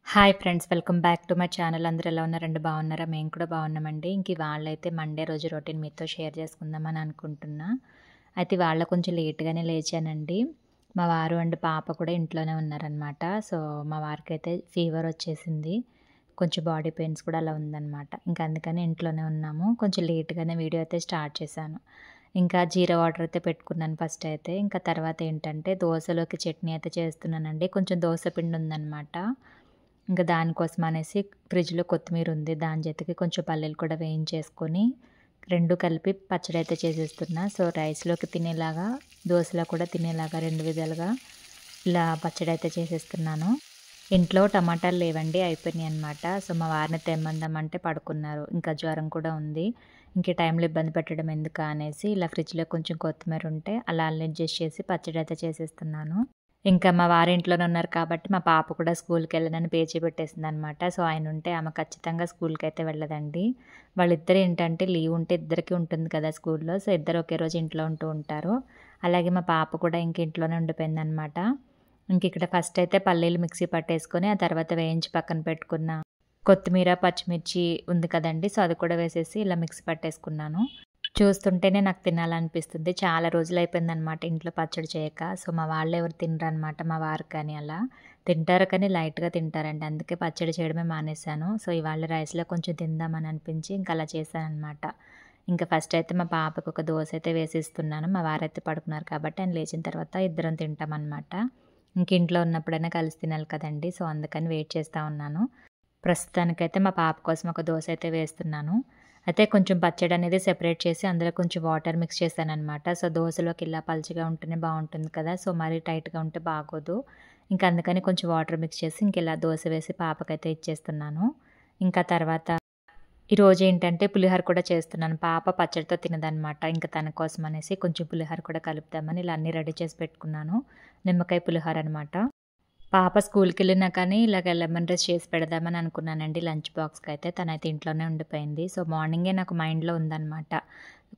Hi friends, welcome back to my channel. అందరూ ఎలా ఉన్నారండి? బాగున్నారా? మేము కూడా బాగున్నామండి. ఇంక ఇవాళైతే మండే రోజు రొటీన్ మీతో షేర్ చేసుకుందామని అనుకుంటున్నా. అయితే ఇవాళ కొంచెం లేట్‌గానే లేచానండి. మా వారు అండ్ పాప కూడా ఇంట్లోనే ఉన్నారనమాట. సో, మా వారికైతే ఫీవర్ వచ్చేసింది. కొంచెం బాడీ పెయిన్స్ కూడా అలా ఉందనమాట. ఇంక అందుకని ఇంట్లోనే ఉన్నాము. కొంచెం లేట్‌గానే వీడియో అయితే స్టార్ట్ చేశాను. ఇంకా జీరా వాటర్ అయితే పెట్టుకున్నాను ఫస్ట్ అయితే. ఇంకా తర్వాత ఏంటంటే దోసలోకి చట్నీ అయితే చేస్తున్నానండి. కొంచెం దోస పిండి ఉందనమాట. ఇంక దానికోసం అనేసి ఫ్రిడ్జ్‌లో కొత్తిమీర ఉంది. దాని జతకి కొంచెం పల్లీలు కూడా వేయించేసుకొని 2 కలిపి పచ్చడైతే చేసేస్తున్నా. సో, రైస్‌లోకి తినేలాగా, దోసలో కూడా తినేలాగా 2 విధాలుగా ఇలా పచ్చడైతే చేసేస్తున్నాను. ఇంట్లో టమాటాలు లేవండి, అయిపోయినాయనమాట. సో, మా వారిని తెమ్మందామంటే పడుకున్నారు. ఇంకా జ్వరం కూడా ఉంది. ఇంక ఈ టైంలో ఇబ్బంది పెట్టడం ఎందుకా అనేసి ఇలా ఫ్రిడ్జ్‌లో కొంచెం కొత్తిమీర ఉంటే అలా అడ్జస్ట్ చేసి పచ్చడైతే చేసేస్తున్నాను. ఇంకా మా వారు ఇంట్లోనే ఉన్నారు కాబట్టి మా పాప కూడా స్కూల్‌కెళ్ళనని పేచీ పెట్టేసిందనమాట. సో, ఆయనుంటే ఆమె ఖచ్చితంగా స్కూల్‌కైతే వెళ్ళదండి. వాళ్ళిద్దరు ఏంటంటే లీవ్ ఉంటే ఇద్దరికీ ఉంటుంది కదా స్కూల్‌లో. సో, ఇద్దరు ఒకే రోజు ఇంట్లో ఉంటూ ఉంటారు. అలాగే మా పాప కూడా ఇంక ఇంట్లోనే ఉండిపోయిందనమాట. ఇంకిక్కడ ఫస్ట్ అయితే పల్లీలు మిక్సీ పట్టేసుకొని, ఆ తర్వాత వేయించి పక్కన పెట్టుకున్న కొత్తిమీర, పచ్చిమిర్చి ఉంది కదండీ! సో, అది కూడా వేసేసి ఇలా మిక్సీ పట్టేసుకున్నాను. చూస్తుంటేనే నాకు తినాలనిపిస్తుంది. చాలా రోజులైపోయిందనమాట ఇంట్లో పచ్చడి చేయక. సో, మా వాళ్ళెవరు తినరనమాట. మా వారు కానీ అలా. తింటారు కానీ లైట్‌గా తింటారండి. అందుకే పచ్చడి చేయడమే మానేశాను. సో, ఇవాళ రైస్‌లో కొంచెం తిందామని అనిపించి ఇంక అలా చేశాననమాట. ఇంక ఫస్ట్ అయితే మా పాపకు ఒక దోస అయితే వేసిస్తున్నాను. మా వారైతే పడుకున్నారు కాబట్టి ఆయన లేచిన తర్వాత ఇద్దరం తింటామనమాట. ఇంక ఇంట్లో ఉన్నప్పుడైనా కలిసి తినాలి కదండీ! సో, అందుకని వెయిట్ చేస్తా ఉన్నాను. ప్రస్తుతానికైతే మా పాప కోసం ఒక దోస అయితే వేస్తున్నాను. అయితే కొంచెం పచ్చడనేది సెపరేట్ చేసి అందులో కొంచెం వాటర్ మిక్స్ చేశాననమాట. సో, దోసలోకి ఇలా పలుచగా ఉంటేనే బావుంటుంది కదా! సో, మరీ టైట్‌గా ఉంటే బాగోదు. ఇంక అందుకని కొంచెం వాటర్ మిక్స్ చేసి ఇంకిలా దోస వేసి పాపకైతే ఇచ్చేస్తున్నాను. ఇంకా తర్వాత ఈరోజేంటంటే పులిహోర కూడా చేస్తున్నాను. పాప పచ్చడితో తినదనమాట. ఇంక తన కోసం అనేసి కొంచెం పులిహోర కూడా కలుపుదామని ఇలా అన్నీ రెడీ చేసి పెట్టుకున్నాను. నిమ్మకాయ పులిహోర అనమాట. పాప స్కూల్‌కెళ్ళినా కానీ ఇలాగ లెమన్ రైస్ చేసి పెడదామని అనుకున్నానండి లంచ్ బాక్స్‌కైతే. తనైతే ఇంట్లోనే ఉండిపోయింది. సో, మార్నింగే నాకు మైండ్‌లో ఉందనమాట.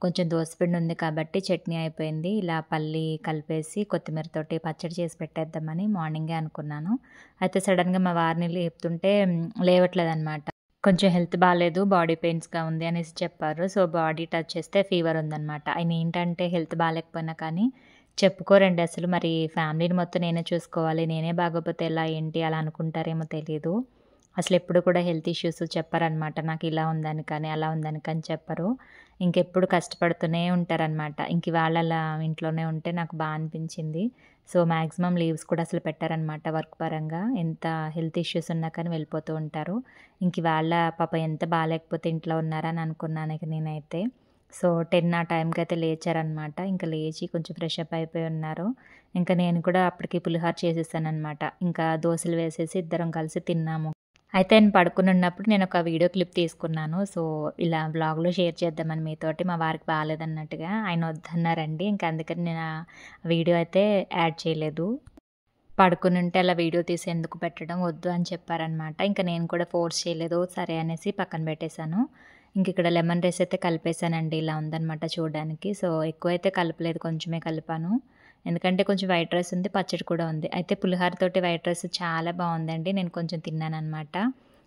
కొంచెం దోసపిండి ఉంది కాబట్టి చట్నీ అయిపోయింది. ఇలా పల్లి కలిపేసి కొత్తిమీరతోటి పచ్చడి చేసి పెట్టేద్దామని మార్నింగే అనుకున్నాను. అయితే సడెన్‌గా మా వారిని లేపుతుంటే లేవట్లేదనమాట. కొంచెం హెల్త్ బాలేదు, బాడీ పెయిన్స్‌గా ఉంది అనేసి చెప్పారు. సో, బాడీ టచ్ చేస్తే ఫీవర్ ఉందనమాట. ఆయనేంటంటే హెల్త్ బాలేకపోయినా కానీ చెప్పుకోరండి అసలు. మరి ఫ్యామిలీని మొత్తం నేనే చూసుకోవాలి, నేనే బాగోపోతే ఎలా ఏంటి అలా అనుకుంటారేమో తెలీదు. అసలెప్పుడు కూడా హెల్త్ ఇష్యూస్ చెప్పరనమాట. నాకిలా ఉందని కానీ, అలా ఉందని కానీ చెప్పరు. ఇంకెప్పుడు కష్టపడుతూనే ఉంటారనమాట. ఇంకివాళ అలా ఇంట్లోనే ఉంటే నాకు అనిపించింది. సో, మాక్సిమం లీవ్స్ కూడా అసలు పెట్టరనమాట వర్క్ పరంగా. ఎంత హెల్త్ ఇష్యూస్ ఉన్నా కానీ వెళ్ళిపోతూ ఉంటారు. ఇంకివాళ పాపం ఎంత బాలేకపోతే ఇంట్లో ఉన్నారని అనుకున్నాను ఇక నేనైతే. సో, 10 ఆ టైంకయితే లేచారనమాట. ఇంక లేచి కొంచెం ఫ్రెష్ అప్ అయిపోయి ఉన్నారు. ఇంక నేను కూడా అప్పటికి పులిహోర చేసేసాననమాట. ఇంకా దోసలు వేసేసి ఇద్దరం కలిసి తిన్నాము. అయితే ఆయన పడుకొనున్నప్పుడు నేనొక వీడియో క్లిప్ తీసుకున్నాను. సో, ఇలా వ్లాగ్‌లో షేర్ చేద్దామని మీతోటి. మా వారికి బాలేదన్నట్టుగా. ఆయన వద్దన్నారండి. ఇంక అందుకని నేను ఆ వీడియో అయితే యాడ్ చేయలేదు. పడుకొనుంటే అలా వీడియో తీసి ఎందుకు పెట్టడం, వద్దు అని చెప్పారనమాట. ఇంక నేను కూడా ఫోర్స్ చేయలేదు. సరే అనేసి పక్కన పెట్టేశాను. ఇంకిక్కడ లెమన్ రైస్ అయితే కలిపేశానండి. ఇలా ఉందనమాట చూడడానికి. సో, ఎక్కువైతే కలపలేదు, కొంచెమే కలిపాను. ఎందుకంటే కొంచెం వైట్ రైస్ ఉంది, పచ్చడి కూడా ఉంది. అయితే పులిహోరతోటి వైట్ రైస్ చాలా బావుందండి. నేను కొంచెం తిన్నాననమాట.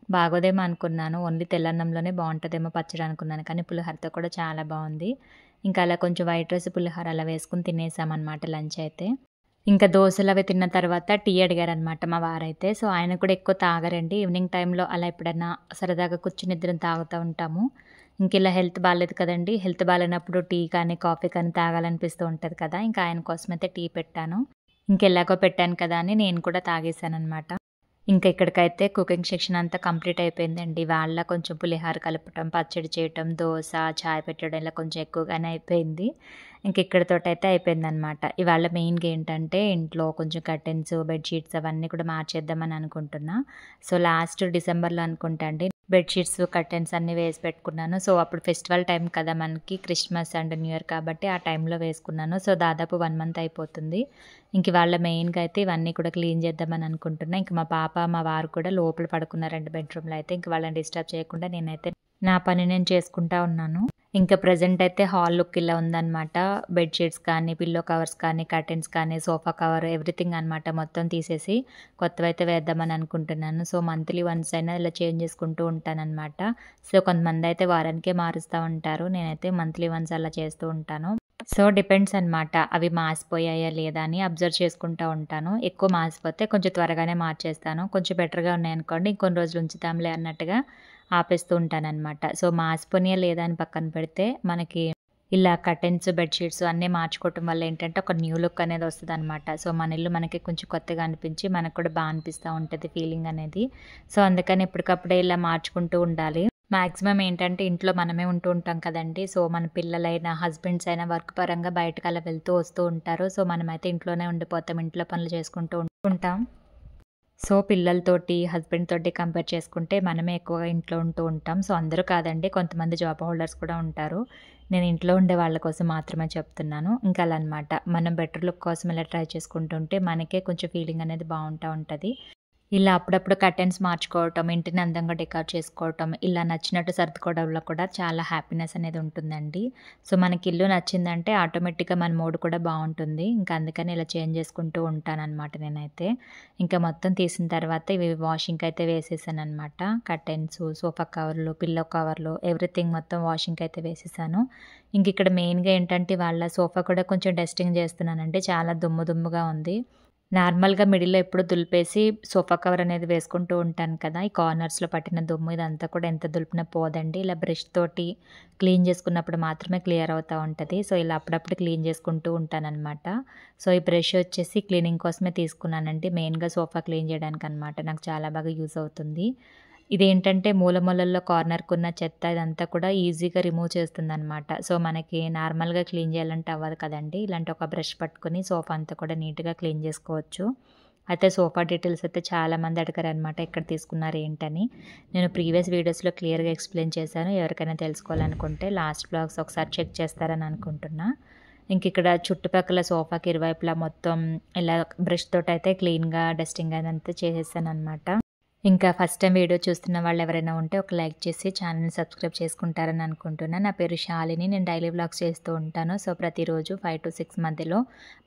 బాగోదేమో అనుకున్నాను. ఓన్లీ తెల్లన్నంలోనే బావుంటదేమో పచ్చడి అనుకున్నాను. కానీ పులిహోరతో కూడా చాలా బావుంది. ఇంకా అలా కొంచెం వైట్ రైస్, పులిహోర అలా వేసుకొని తినేసామనమాట లంచ్ అయితే. ఇంకా దోసలవి తిన్న తర్వాత టీ అడిగారనమాట మా వారైతే. సో, ఆయన కూడా ఎక్కువ తాగరండి. ఈవినింగ్ టైంలో అలా ఎప్పుడన్నా సరదాగా కూర్చొని ఇద్దరం తాగుతా ఉంటాము. ఇంకిలా హెల్త్ బాలేదు కదండీ! హెల్త్ బాలేనప్పుడు టీ కానీ, కాఫీ కానీ తాగాలనిపిస్తూ ఉంటది కదా! ఇంకా ఆయన కోసమైతే టీ పెట్టాను. ఇంకెలాగో పెట్టాను కదా అని నేను కూడా తాగేసాననమాట. ఇంకా ఇక్కడికైతే కుకింగ్ సెక్షన్ అంతా కంప్లీట్ అయిపోయిందండి. వాళ్ళ కొంచెం పులిహోర కలపటం, పచ్చడి చేయటం, దోస, చాయ్ పెట్టడం ఇలా కొంచెం ఎక్కువగానే అయిపోయింది. ఇంక ఇక్కడితోటైతే అయిపోయిందనమాట. ఇవాళ మెయిన్‌గా ఏంటంటే ఇంట్లో కొంచెం కర్టెన్స్, బెడ్‌షీట్స్ అవన్నీ కూడా మార్చేద్దామని అనుకుంటున్నా. సో, లాస్ట్ డిసెంబర్‌లో అనుకుంటా అండి బెడ్‌షీట్స్, కర్టెన్స్ అన్నీ వేసి పెట్టుకున్నాను. సో, అప్పుడు ఫెస్టివల్ టైం కదా మనకి, క్రిస్మస్ అండ్ న్యూ ఇయర్ కాబట్టి ఆ టైంలో వేసుకున్నాను. సో, దాదాపు 1 మంత్ అయిపోతుంది. ఇంకివాళ మెయిన్‌గా అయితే ఇవన్నీ కూడా క్లీన్ చేద్దామని అనుకుంటున్నా. ఇంక మా పాప, మా వారు కూడా లోపల పడుకున్నారండి బెడ్‌రూమ్‌లో అయితే. ఇంక వాళ్ళని డిస్టర్బ్ చేయకుండా నేనైతే నా పని నేను చేసుకుంటా ఉన్నాను. ఇంకా ప్రెజెంట్ అయితే హాల్ లుక్ ఇలా ఉందనమాట. బెడ్‌షీట్స్ కానీ, పిల్లో కవర్స్ కానీ, కర్టెన్స్ కానీ, సోఫా కవర్ ఎవ్రీథింగ్ అనమాట మొత్తం తీసేసి కొత్తవైతే వేద్దామని అనుకుంటున్నాను. సో, మంత్లీ వన్స్ అయినా ఇలా చేంజ్ చేసుకుంటూ ఉంటాననమాట. సో, కొంతమందయితే వారానికే మారుస్తా ఉంటారు. నేనైతే మంత్లీ వన్స్ అలా చేస్తూ ఉంటాను. సో, డిపెండ్స్ అనమాట. అవి మాసిపోయాయా లేదా అని అబ్జర్వ్ చేసుకుంటా ఉంటాను. ఎక్కువ మాసిపోతే కొంచెం త్వరగానే మార్చేస్తాను. కొంచెం బెటర్‌గా ఉన్నాయనుకోండి ఇంకొన్ని రోజులు ఉంచుతాంలే అన్నట్టుగా ఆపేస్తూ ఉంటాననమాట. సో, మాసిపోయినాయా లేదా అని పక్కన పెడితే మనకి ఇలా కర్టెన్స్, బెడ్‌షీట్స్ అన్నీ మార్చుకోవటం వల్ల ఏంటంటే ఒక న్యూ లుక్ అనేది వస్తదనమాట. సో, మన ఇల్లు మనకి కొంచెం కొత్తగా అనిపించి మనకు కూడా అనిపిస్తా ఉంటది ఫీలింగ్ అనేది. సో, అందుకని ఎప్పటికప్పుడే ఇలా మార్చుకుంటూ ఉండాలి. మాక్సిమం ఏంటంటే ఇంట్లో మనమే ఉంటూ ఉంటాం కదండీ! సో, మన పిల్లలైనా, హస్బెండ్స్ అయినా వర్క్ పరంగా బయటకి అలా వెళ్తూ వస్తూ ఉంటారు. సో, మనమైతే ఇంట్లోనే ఉండిపోతాం. ఇంట్లో పనులు చేసుకుంటూ ఉంటాం. సో, పిల్లలతోటి, హస్బెండ్ తోటి కంపేర్ చేసుకుంటే మనమే ఎక్కువగా ఇంట్లో ఉంటూ ఉంటాం. సో, అందరూ కాదండి. కొంతమంది జాబ్ హోల్డర్స్ కూడా ఉంటారు. నేను ఇంట్లో ఉండే వాళ్ళ కోసం మాత్రమే చెప్తున్నాను. ఇంకా అలా అనమాట. మనం బెటర్ లుక్ కోసం ఇలా ట్రై చేసుకుంటుంటే మనకే కొంచెం ఫీలింగ్ అనేది బావుంటా ఉంటది. ఇలా అప్పుడప్పుడు కర్టెన్స్ మార్చుకోవటం, ఇంటిని అందంగా డెకరేట్ చేసుకోవటం, ఇలా నచ్చినట్టు సర్దుకోవడంలో కూడా చాలా హ్యాపీనెస్ అనేది ఉంటుందండి. సో, మనకి ఇల్లు నచ్చిందంటే ఆటోమేటిక్‌గా మన మూడ్ కూడా బావుంటుంది. ఇంకా అందుకని ఇలా చేంజ్ చేసుకుంటూ ఉంటాననమాట నేనైతే. ఇంకా మొత్తం తీసిన తర్వాత ఇవి వాషింగ్‌కయితే వేసేసాననమాట. కర్టెన్సు, సోఫా కవర్లు, పిల్లో కవర్లు ఎవ్రీథింగ్ మొత్తం వాషింగ్‌కయితే వేసేసాను. ఇంకిక్కడ మెయిన్‌గా ఏంటంటే ఇవాళ సోఫా కూడా కొంచెం డస్టింగ్ చేస్తున్నానండి. చాలా దుమ్ము దుమ్ముగా ఉంది. నార్మల్‌గా మిడిల్‌లో ఎప్పుడు దులిపేసి సోఫా కవర్ అనేది వేసుకుంటూ ఉంటాను కదా! ఈ కార్నర్స్‌లో పట్టిన దుమ్ము ఇదంతా కూడా ఎంత దులిపినా పోదండి. ఇలా బ్రష్ తోటి క్లీన్ చేసుకున్నప్పుడు మాత్రమే క్లియర్ అవుతా ఉంటది. సో, ఇలా అప్పుడప్పుడు క్లీన్ చేసుకుంటూ ఉంటాననమాట. సో, ఈ బ్రష్ వచ్చేసి క్లీనింగ్ కోసమే తీసుకున్నానండి. మెయిన్‌గా సోఫా క్లీన్ చేయడానికనమాట. నాకు చాలా బాగా యూజ్ అవుతుంది. ఇదేంటంటే మూల మూలల్లో కార్నర్‌కున్న చెత్త ఇదంతా కూడా ఈజీగా రిమూవ్ చేస్తుందనమాట. సో, మనకి నార్మల్‌గా క్లీన్ చేయాలంటే అవ్వదు కదండీ! ఇలాంటి ఒక బ్రష్ పట్టుకొని సోఫా అంతా కూడా నీట్‌గా క్లీన్ చేసుకోవచ్చు. అయితే సోఫా డీటెయిల్స్ అయితే చాలామంది అడిగారనమాట ఎక్కడ తీసుకున్నారు ఏంటని. నేను ప్రీవియస్ వీడియోస్‌లో క్లియర్‌గా ఎక్స్‌ప్లెయిన్ చేశాను. ఎవరికైనా తెలుసుకోవాలనుకుంటే లాస్ట్ వ్లాగ్స్ ఒకసారి చెక్ చేస్తారని అనుకుంటున్నా. ఇంకిక్కడ చుట్టుపక్కల సోఫాకి ఇరువైపులా మొత్తం ఇలా బ్రష్ తోటయితే క్లీన్‌గా డస్టింగ్ అదంతా చేసేసాననమాట. ఇంకా ఫస్ట్ టైం వీడియో చూస్తున్న వాళ్ళెవరైనా ఉంటే ఒక లైక్ చేసి ఛానెల్‌ని సబ్స్క్రైబ్ చేసుకుంటారని అనుకుంటున్నా. నా పేరు శాలిని. నేను డైలీ వ్లాగ్స్ చేస్తూ ఉంటాను. సో, ప్రతిరోజు 5-6 మధ్యలో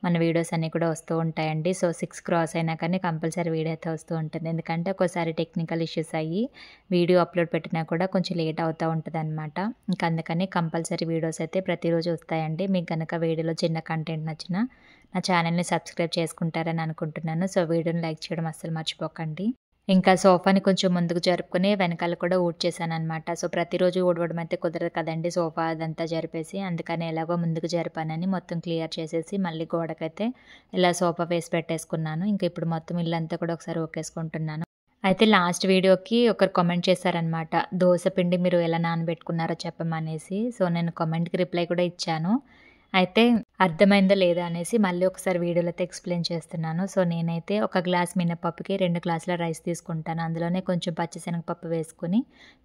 మన వీడియోస్ అన్నీ కూడా వస్తూ ఉంటాయండి. సో, 6 క్రాస్ అయినా కానీ కంపల్సరీ వీడియో అయితే వస్తూ ఉంటుంది. ఎందుకంటే ఒక్కోసారి టెక్నికల్ ఇష్యూస్ అయ్యి వీడియో అప్‌లోడ్ పెట్టినా కూడా కొంచెం లేట్ అవుతా ఉంటదనమాట. ఇంక అందుకని కంపల్సరీ వీడియోస్ అయితే ప్రతిరోజు వస్తాయండి. మీకు గనక వీడియోలో చిన్న కంటెంట్ నచ్చినా నా ఛానెల్‌ని సబ్స్క్రైబ్ చేసుకుంటారని అనుకుంటున్నాను. సో, వీడియోని లైక్ చేయడం అస్సలు మర్చిపోకండి. ఇంకా సోఫాని కొంచెం ముందుకు జరుపుకొని వెనకాల కూడా ఊడ్చేసాననమాట. సో, ప్రతిరోజు ఊడవడం అయితే కుదరదు కదండీ! సోఫా అదంతా జరిపేసి. అందుకని ఎలాగో ముందుకు జరిపానని మొత్తం క్లియర్ చేసేసి మళ్ళీ గోడకైతే ఇలా సోఫా వేసి పెట్టేసుకున్నాను. ఇంక ఇప్పుడు మొత్తం ఇల్లంతా కూడా ఒకసారి ఊకేసుకుంటున్నాను. అయితే లాస్ట్ వీడియోకి ఒకరు కామెంట్ చేశారనమాట. దోస పిండి మీరు ఎలా నానబెట్టుకున్నారో చెప్పమనేసి. సో, నేను కామెంట్‌కి రిప్లై కూడా ఇచ్చాను. అయితే అర్థమైందో లేదా అనేసి మళ్ళీ ఒకసారి వీడియోలో అయితే ఎక్స్‌ప్లెయిన్ చేస్తున్నాను. సో, నేనైతే ఒక గ్లాస్ మినపప్పుకి 2 గ్లాసుల రైస్ తీసుకుంటాను. అందులోనే కొంచెం పచ్చిశనగపప్పు వేసుకొని,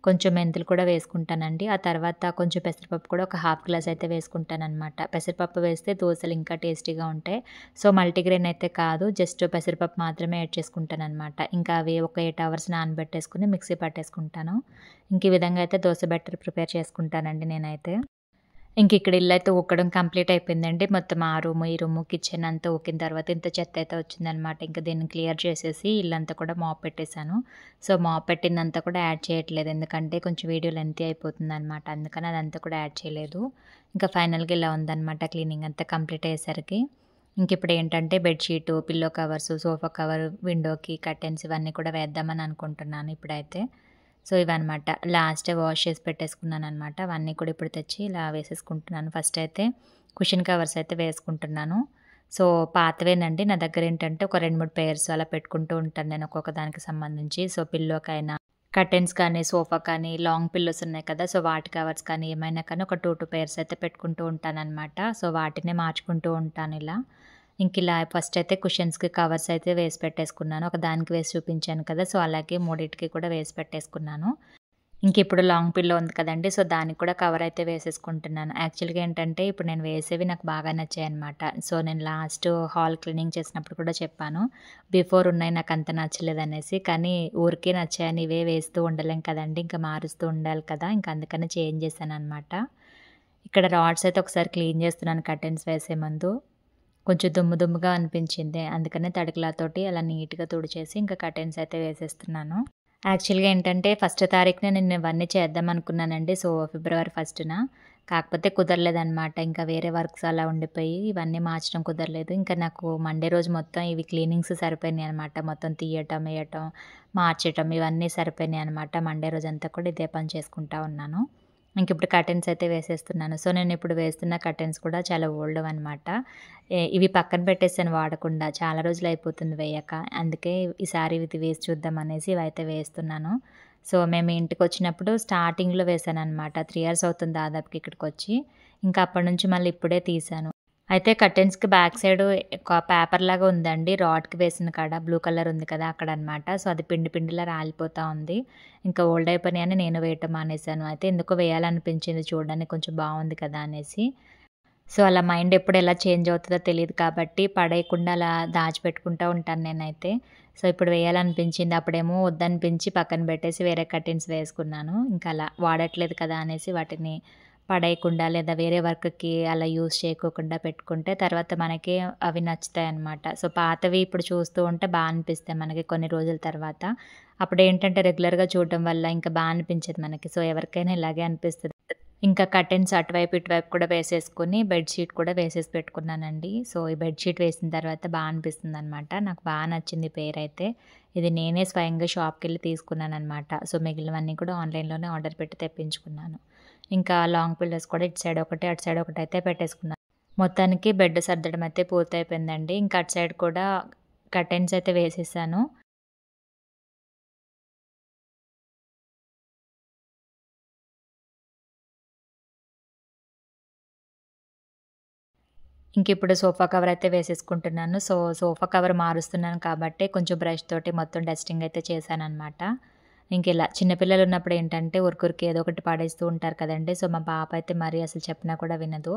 కొంచెం మెంతులు కూడా వేసుకుంటానండి. ఆ తర్వాత కొంచెం పెసరపప్పు కూడా ఒక హాఫ్ గ్లాస్ అయితే వేసుకుంటాననమాట. పెసరపప్పు వేస్తే దోసలు ఇంకా టేస్టీగా ఉంటాయి. సో, మల్టీగ్రెయిన్ అయితే కాదు. జస్ట్ పెసరపప్పు మాత్రమే యాడ్ చేసుకుంటాననమాట. ఇంకా అవి ఒక 8 అవర్స్ నానబెట్టేసుకొని మిక్సీ పట్టేసుకుంటాను. ఇంక ఈ విధంగా అయితే దోస బ్యాటర్ ప్రిపేర్ చేసుకుంటానండి నేనైతే. ఇంకిక్కడ ఇల్లయితే ఊకడం కంప్లీట్ అయిపోయిందండి. మొత్తం ఆ రూము, ఈ రూము, కిచెన్ అంతా ఊకిన తర్వాత ఇంత చెత్తయితే వచ్చిందనమాట. ఇంక దీన్ని క్లియర్ చేసేసి ఇల్లంతా కూడా మాప్ పెట్టేశాను. సో, మాప్ పెట్టిందంతా కూడా యాడ్ చేయట్లేదు. ఎందుకంటే కొంచెం వీడియో లెంతీ అయిపోతుందనమాట. అందుకని అదంతా కూడా యాడ్ చేయలేదు. ఇంకా ఫైనల్‌గా ఇలా ఉందనమాట క్లీనింగ్ అంతా కంప్లీట్ అయ్యేసరికి. ఇంకిప్పుడేంటంటే bedsheet, pillow covers, sofa cover, విండోకి కర్టెన్స్ ఇవన్నీ కూడా వేద్దామని అనుకుంటున్నాను ఇప్పుడైతే. సో, ఇవన్నమాట. లాస్టే వాష్ చేసి పెట్టేసుకున్నాననమాట. అవన్నీ కూడా ఇప్పుడు తెచ్చి ఇలా వేసేసుకుంటున్నాను. ఫస్ట్ అయితే కుషన్ కవర్స్ అయితే వేసుకుంటున్నాను. సో, పాతవేనండి. నా దగ్గరేంటంటే ఒక 2, 3 పెయిర్స్ అలా పెట్టుకుంటూ ఉంటాను నేను ఒక్కొక్క దానికి సంబంధించి. సో, పిల్లోకైనా, కర్టెన్స్ కానీ, సోఫా కానీ, లాంగ్ పిల్లోస్ ఉన్నాయి కదా! సో, వాటి కవర్స్ కానీ ఏమైనా కానీ ఒక 2 పెయిర్స్ అయితే పెట్టుకుంటూ ఉంటాననమాట. సో, వాటినే మార్చుకుంటూ ఉంటానిలా. ఇంకిలా ఫస్ట్ అయితే కుషన్స్‌కి కవర్స్ అయితే వేసి పెట్టేసుకున్నాను. ఒక దానికి వేసి చూపించాను కదా! సో, అలాగే మూడిటికి కూడా వేసి పెట్టేసుకున్నాను. ఇంకిప్పుడు లాంగ్ పిల్లో ఉంది కదండీ! సో, దానికి కూడా కవర్ అయితే వేసేసుకుంటున్నాను. యాక్చువల్‌గా ఏంటంటే, ఇప్పుడు నేను వేసేవి నాకు బాగా నచ్చాయన్నమాట. సో, నేను లాస్ట్ హాల్ క్లీనింగ్ చేసినప్పుడు కూడా చెప్పాను. బిఫోర్ ఉన్నాయి నాకంత నచ్చలేదనేసి. కానీ ఊరికే నచ్చాయని ఇవే వేస్తూ ఉండలేం కదండీ! ఇంకా మారుస్తూ ఉండాలి కదా! ఇంక అందుకని చేంజ్ చేశానన్నమాట. ఇక్కడ రాడ్స్ అయితే ఒకసారి క్లీన్ చేస్తున్నాను కర్టెన్స్ వేసే ముందు. కొంచెం దుమ్ము దుమ్ముగా అనిపించింది. అందుకనే తడి క్లాత్తోటి అలా నీట్‌గా తుడిచేసి ఇంకా కర్టెన్స్ అయితే వేసేస్తున్నాను. యాక్చువల్‌గా ఏంటంటే ఫస్ట్ తారీఖున నేను ఇవన్నీ చేద్దామనుకున్నానండి. సో, ఫిబ్రవరి ఫస్ట్‌న. కాకపోతే కుదరలేదనమాట. ఇంకా వేరే వర్క్స్ అలా ఉండిపోయి ఇవన్నీ మార్చడం కుదరలేదు. ఇంకా నాకు మండే రోజు మొత్తం ఇవి క్లీనింగ్స్ సరిపోయినాయనమాట. మొత్తం తీయటం, ఎయటం, మార్చటం ఇవన్నీ సరిపోయినాయనమాట. మండే రోజంతా కూడా ఇదే పని చేసుకుంటా ఉన్నాను. ఇంకిప్పుడు కర్టెన్స్ అయితే వేసేస్తున్నాను. సో, నేనిప్పుడు వేస్తున్న కర్టెన్స్ కూడా చాలా ఓల్డ్‌వనమాట. ఇవి పక్కన పెట్టేసాను వాడకుండా. చాలా రోజులయిపోతుంది వేయక. అందుకే ఈసారి ఇది వేసి చూద్దామనేసి ఇవైతే వేస్తున్నాను. సో, మేము ఇంటికొచ్చినప్పుడు స్టార్టింగ్‌లో వేశాననమాట. 3 ఇయర్స్ అవుతుంది దాదాపుకి ఇక్కడికొచ్చి. ఇంకా అప్పటి నుంచి మళ్ళీ ఇప్పుడే తీశాను. అయితే కర్టెన్స్‌కి బ్యాక్ సైడు ఒక పేపర్‌లాగా ఉందండి. రాడ్‌కి వేసిన కాడ బ్లూ కలర్ ఉంది కదా! అక్కడనమాట. సో, అది పిండి పిండిలా రాలిపోతా ఉంది. ఇంకా ఓల్డ్ అయిపోయినాయని నేను వేయటం మానేశాను. అయితే ఎందుకో వేయాలనిపించింది చూడడానికి కొంచెం బావుంది కదా! అనేసి. సో, అలా మైండ్ ఎప్పుడు ఎలా చేంజ్ అవుతదో తెలీదు కాబట్టి పడేయకుండా అలా దాచిపెట్టుకుంటా ఉంటాను నేనైతే. సో, ఇప్పుడు వేయాలనిపించింది. అప్పుడేమో వద్దనిపించి పక్కన పెట్టేసి వేరే కర్టెన్స్ వేసుకున్నాను. ఇంకా అలా వాడట్లేదు కదా! అనేసి వాటిని పడేయకుండా లేదా వేరే వర్క్‌కి అలా యూజ్ చేయకోకుండా పెట్టుకుంటే తర్వాత మనకి అవి నచ్చుతాయన్నమాట. సో, పాతవి ఇప్పుడు చూస్తూ ఉంటే అనిపిస్తాయి మనకి కొన్ని రోజుల తర్వాత. అప్పుడేంటంటే రెగ్యులర్‌గా చూడడం వల్ల ఇంకా అనిపించదు మనకి. సో, ఎవరికైనా ఇలాగే అనిపిస్తది. ఇంకా కర్టెన్స్ అటువైపు, ఇటువైపు కూడా వేసేసుకొని బెడ్ షీట్ కూడా వేసేసి పెట్టుకున్నానండి. సో, ఈ బెడ్ షీట్ వేసిన తర్వాత అనిపిస్తుందనమాట. నాకు నచ్చింది ఈ పేరైతే. ఇది నేనే స్వయంగా షాప్‌కెళ్ళి తీసుకున్నాననమాట. సో, మిగిలినవన్నీ కూడా ఆన్‌లైన్‌లోనే ఆర్డర్ పెట్టి తెప్పించుకున్నాను. ఇంకా లాంగ్ పిల్లోస్ కూడా ఇటు సైడ్ ఒకటి, అటు సైడ్ ఒకటైతే పెట్టేసుకున్నాను. మొత్తానికి బెడ్ సర్దడం అయితే పూర్తయిపోయిందండి. ఇంకా అటు సైడ్ కూడా కర్టెన్స్ అయితే వేసేసాను. ఇంకిప్పుడు సోఫా కవర్ అయితే వేసేసుకుంటున్నాను. సో, సోఫా కవర్ మారుస్తున్నాను కాబట్టి కొంచెం బ్రష్ తోటి మొత్తం డస్టింగ్ అయితే చేశాననమాట. ఇంకిలా చిన్న పిల్లలున్నప్పుడు ఏంటంటే ఊరికూరికే ఏదో ఒకటి పడేస్తూ ఉంటారు కదండీ! సో, మా పాప అయితే మరీ అసలు చెప్పినా కూడా వినదు.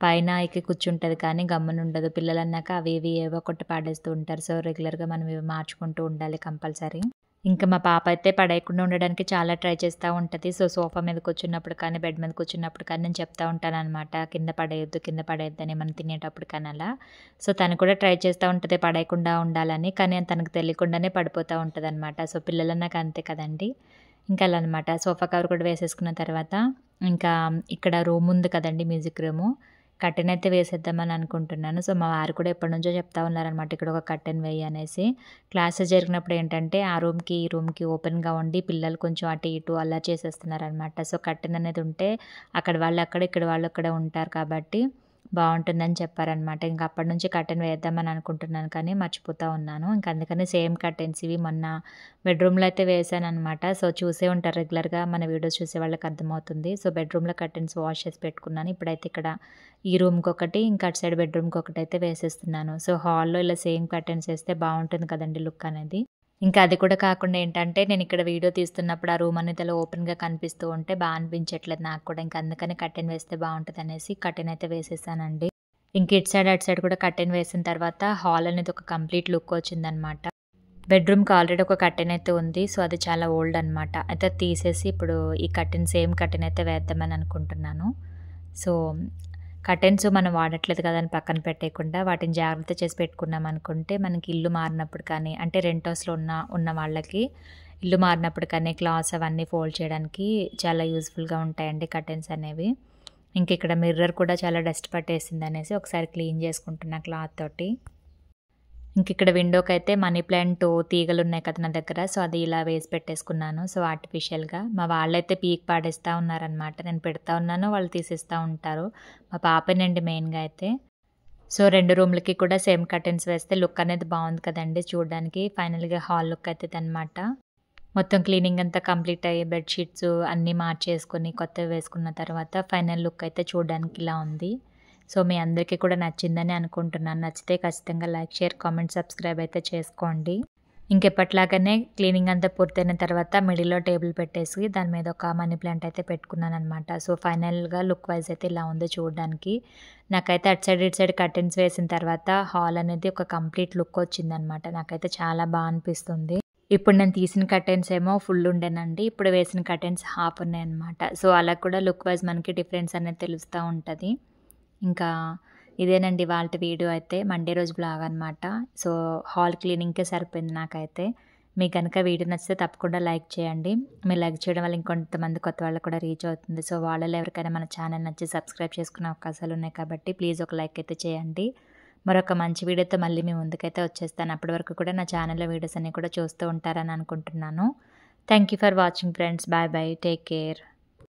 పైన ఎక్కి కూర్చుంటది కానీ గమ్మునుండదు. పిల్లలన్నాక అవి ఇవి ఏవో ఒకటి పడేస్తూ ఉంటారు. సో, రెగ్యులర్‌గా మనం ఇవి మార్చుకుంటూ ఉండాలి కంపల్సరీ. ఇంకా మా పాప అయితే పడేయకుండా ఉండడానికి చాలా ట్రై చేస్తా ఉంటది. సో, సోఫా మీద కూర్చున్నప్పుడు కానీ, బెడ్ మీద కూర్చున్నప్పుడు కానీ నేను చెప్తా ఉంటాననమాట. కింద పడేయొద్దు, కింద పడేయొద్దని ఏమన్నా తినేటప్పుడు కానీ అలా. సో, తను కూడా ట్రై చేస్తా ఉంటది పడేయకుండా ఉండాలని. కానీ తనకు తెలియకుండానే పడిపోతా ఉంటదనమాట. సో, పిల్లలన్నాక అంతే కదండీ! ఇంకా అలా అనమాట. సోఫా కవర్ కూడా వేసేసుకున్న తర్వాత, ఇంకా ఇక్కడ రూమ్ ఉంది కదండీ! Music room. కర్టెన్ అయితే వేసేద్దామని అనుకుంటున్నాను. సో, మా వారు కూడా ఎప్పటినుంచో చెప్తా ఉన్నారనమాట. ఇక్కడ ఒక కర్టెన్ వెయ్యి అనేసి. క్లాసెస్ జరిగినప్పుడు ఏంటంటే, ఆ రూమ్‌కి, ఈ రూమ్‌కి ఓపెన్‌గా ఉండి పిల్లలు కొంచెం అటు ఇటు అల్లరి చేసేస్తున్నారనమాట. సో, కర్టెన్ అనేది ఉంటే అక్కడ వాళ్ళు అక్కడ, ఇక్కడ వాళ్ళు ఇక్కడ ఉంటారు కాబట్టి బావుంటుందని చెప్పారనమాట. ఇంక అప్పటి నుంచి కర్టెన్ వేద్దామని అనుకుంటున్నాను కానీ మర్చిపోతా ఉన్నాను. ఇంక అందుకని సేమ్ కర్టెన్స్ ఇవి మొన్న బెడ్‌రూమ్‌లో అయితే వేశాననమాట. సో, చూసే ఉంటారు రెగ్యులర్‌గా మన వీడియోస్ చూసే వాళ్ళకి అర్థమవుతుంది. సో, బెడ్‌రూమ్‌లో కర్టెన్స్ వాష్ చేసి పెట్టుకున్నాను. ఇప్పుడైతే ఇక్కడ ఈ రూమ్‌కొకటి, ఇంకా అటు సైడ్ బెడ్‌రూమ్‌కొకటైతే వేసేస్తున్నాను. సో, హాల్‌లో ఇలా సేమ్ కర్టెన్స్ ఏస్తే బావుంటుంది కదండీ లుక్ అనేది. ఇంకా అది కూడా కాకుండా ఏంటంటే, నేనిక్కడ వీడియో తీస్తున్నప్పుడు ఆ రూమ్ అనేది అలా ఓపెన్‌గా కనిపిస్తూ ఉంటే అనిపించట్లేదు నాకు కూడా. ఇంక అందుకని కర్టెన్ వేస్తే బావుంటదనేసి కర్టెన్ అయితే వేసేసానండి. ఇంక ఇటు సైడ్, అటు సైడ్ కూడా కర్టెన్ వేసిన తర్వాత హాల్ అనేది ఒక కంప్లీట్ లుక్ వచ్చిందనమాట. బెడ్‌రూమ్‌కి ఆల్రెడీ ఒక కర్టెన్ అయితే ఉంది. సో, అది చాలా ఓల్డ్ అనమాట. అయితే అది తీసేసి ఇప్పుడు ఈ కర్టెన్ సేమ్ కర్టెన్ అయితే వేద్దామని అనుకుంటున్నాను. సో, కర్టెన్స్ మనం వాడట్లేదు కదా అని పక్కన పెట్టేయకుండా వాటిని జాగ్రత్త చేసి పెట్టుకున్నామనుకుంటే మనకి ఇల్లు మారినప్పుడు కానీ అంటే రెంట్ హౌస్‌లో ఉన్న వాళ్ళకి ఇల్లు మారినప్పుడు కానీ క్లాత్స్ అవన్నీ ఫోల్డ్ చేయడానికి చాలా యూజ్‌ఫుల్‌గా ఉంటాయండి కర్టెన్స్ అనేవి. ఇంక ఇక్కడ మిర్రర్ కూడా చాలా డస్ట్ పట్టేసిందనేసి ఒకసారి క్లీన్ చేసుకుంటున్నా క్లాత్ తోటి. ఇంకిక్కడ విండోకైతే మనీ ప్లాంట్ తీగలున్నాయి కదా నా దగ్గర. సో, అది ఇలా వేసి పెట్టేసుకున్నాను. సో, ఆర్టిఫిషియల్‌గా. మా వాళ్ళైతే పీకి పాడేస్తా ఉన్నారనమాట. నేను పెడతా ఉన్నాను, వాళ్ళు తీసేస్తా ఉంటారు. మా పాపేనండి మెయిన్‌గా అయితే. సో, 2 రూమ్‌లకి కూడా సేమ్ కర్టెన్స్ వేస్తే లుక్ అనేది బావుంది కదండీ చూడడానికి. ఫైనల్‌గా హాల్ లుక్ అయితే ఇదనమాట. మొత్తం క్లీనింగ్ అంతా కంప్లీట్ అయ్యి బెడ్ షీట్స్ అన్నీ మార్చేసుకొని కొత్తవి వేసుకున్న తర్వాత ఫైనల్ లుక్ అయితే చూడడానికి ఇలా ఉంది. సో, మీ అందరికీ కూడా నచ్చిందని అనుకుంటున్నాను. నచ్చితే ఖచ్చితంగా లైక్, షేర్, కామెంట్, సబ్స్క్రైబ్ అయితే చేసుకోండి. ఇంకెప్పటిలాగానే క్లీనింగ్ అంతా పూర్తయిన తర్వాత మిడిల్‌లో టేబుల్ పెట్టేసి దాని మీద ఒక మనీ ప్లాంట్ అయితే పెట్టుకున్నాననమాట. సో, ఫైనల్‌గా లుక్ వైస్ అయితే ఇలా ఉంది చూడడానికి. నాకైతే అటు సైడ్, ఇటు సైడ్ కర్టెన్స్ వేసిన తర్వాత హాల్ అనేది ఒక కంప్లీట్ లుక్ వచ్చిందనమాట. నాకైతే చాలా అనిపిస్తుంది. ఇప్పుడు నేను తీసిన కర్టెన్స్ ఏమో ఫుల్ ఉండేనండి. ఇప్పుడు వేసిన కర్టెన్స్ హాఫ్ ఉన్నాయన్నమాట. సో, అలా కూడా లుక్ వైస్ మనకి డిఫరెన్స్ అనేది తెలుస్తా ఉంటది. ఇంకా ఇదేనండి ఇవాల్టి వీడియో అయితే. మండే రోజు బ్లాగ్ అనమాట. సో, హాల్ క్లీనింగ్‌కే సరిపోయింది నాకైతే. మీకు గనక వీడియో నచ్చితే తప్పకుండా లైక్ చేయండి. మీరు లైక్ చేయడం వల్ల ఇంకొంతమంది కొత్త వాళ్ళకి కూడా రీచ్ అవుతుంది. సో, వాళ్ళలో ఎవరికైనా మన ఛానల్ నచ్చి సబ్స్క్రైబ్ చేసుకునే అవకాశాలు ఉన్నాయి కాబట్టి ప్లీజ్ ఒక లైక్ అయితే చేయండి. మరొక మంచి వీడియోతో మళ్ళీ మీ ముందుకైతే వచ్చేస్తాను. అప్పటి వరకు కూడా నా ఛానల్‌లో వీడియోస్ అన్నీ కూడా చూస్తూ ఉంటారని అనుకుంటున్నాను. Thank you for watching friends. Bye bye. Take care.